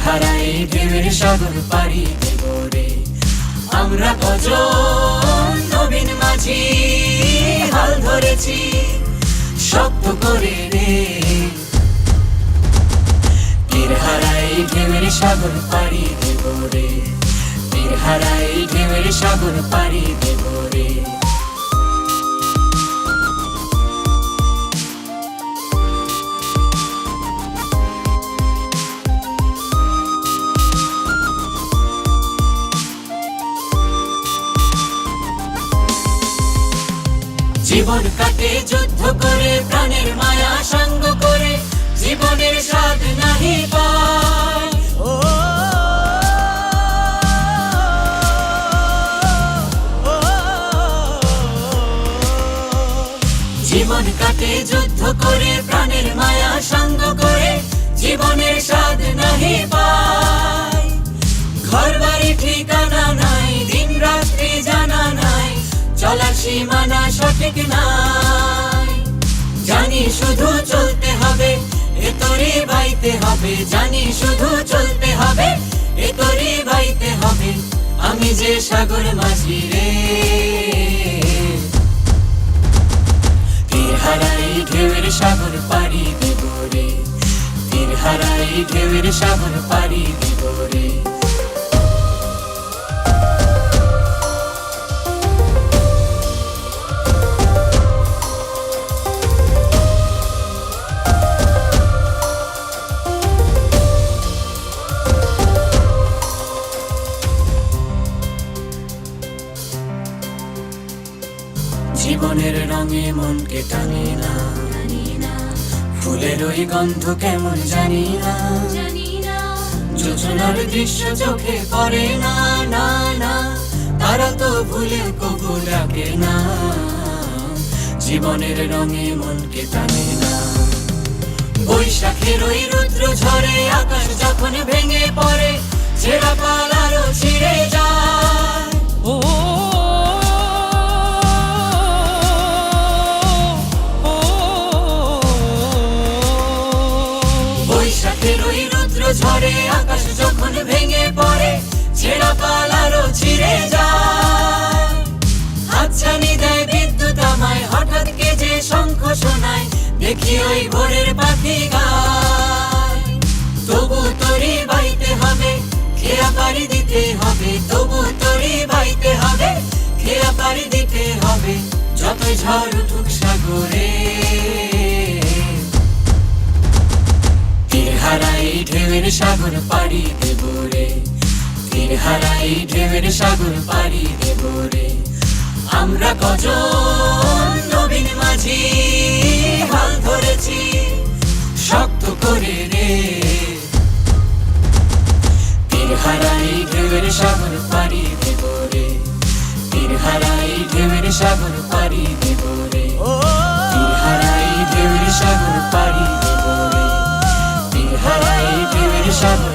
হারাই ঢেউয়ের সাগর পাড়ি দেব রে। আমরা কজন নবীন মাঝি হাল ধরেছি শক্ত করে রে। তীর হারাই ঢেউয়ের সাগর পাড়ি দেব রে। তীর হারাই ঢেউয়ের সাগর পাড়ি দেব রে। জীবন কাটে যুদ্ধ করে, প্রাণের মায়া সঙ্গ করে, জীবনের স্বাদ নাহি পায়। জীবন কাটে যুদ্ধ করে, প্রাণের মায়া সঙ্গ করে, জীবনের স্বাদ নাহি পায়। ঘর বাড়ি ঠিকানা নাই, দিন রাত্রি জানা নাই, চলার সীমানা সঠিক নাই। জানি শুধু চলতে হবে, এ তরি বাইতে হবে। জানি শুধু চলতে হবে, এ তরি বাইতে হবে। আমি যে সাগর মাঝি রে। তীর হারাই ঢেউয়ের সাগর পাড়ি দেব রে। তীর হারাই ঢেউয়ের সাগর পাড়ি দেব রে। জীবনের রঙে মনকে টানে না, ফুলের ওই গন্ধ কেমন জানি না। যোজনার দৃশ্য চোখে পড়ে না, না না, তারা তো ভুলে কবু ডাকে না। জীবনের রঙে মনকে টানে না। বৈশাখের ওই রুদ্র ঝড়ে আকাশ যখন ভেঙে পড়ে, ছেঁড়া পাল আরো ছিঁড়ে যায়। বৈশাখের ওই রুদ্র ঝড়ে আকাশ যখন ভেঙে পড়ে, ছেঁড়া পাল আরো ছিঁড়ে যায়। হাতছানি দেয় বিদ্যুৎ আমায়, হঠাৎ কে যে শঙ্খ শোনায়, দেখি ওই ভোরের পাখি গায়। তবু তরি বাইতে হবে, খেয়া পাড়ি দিতে হবে। তবু তরি বাইতে হবে, খেয়া পাড়ি দিতে হবে। যতই ঝড় উঠুক সাগরে, তীর হারাই ঢেউয়ের সাগর পাড়ি দেব রে। তীর হারাই ঢেউয়ের সাগর পাড়ি দেব রে। আমরা কজন নবীন মাঝি হাল ধরেছি শক্ত করে রে। তীর হারাই ঢেউয়ের সাগর পাড়ি দেব রে। তীর হারাই ঢেউয়ের সাগর পাড়ি দেব রে। তীর হারাই ঢেউয়ের সাগর পাড়ি দেব রে। তীর হারাই ঢেউয়ের সাগর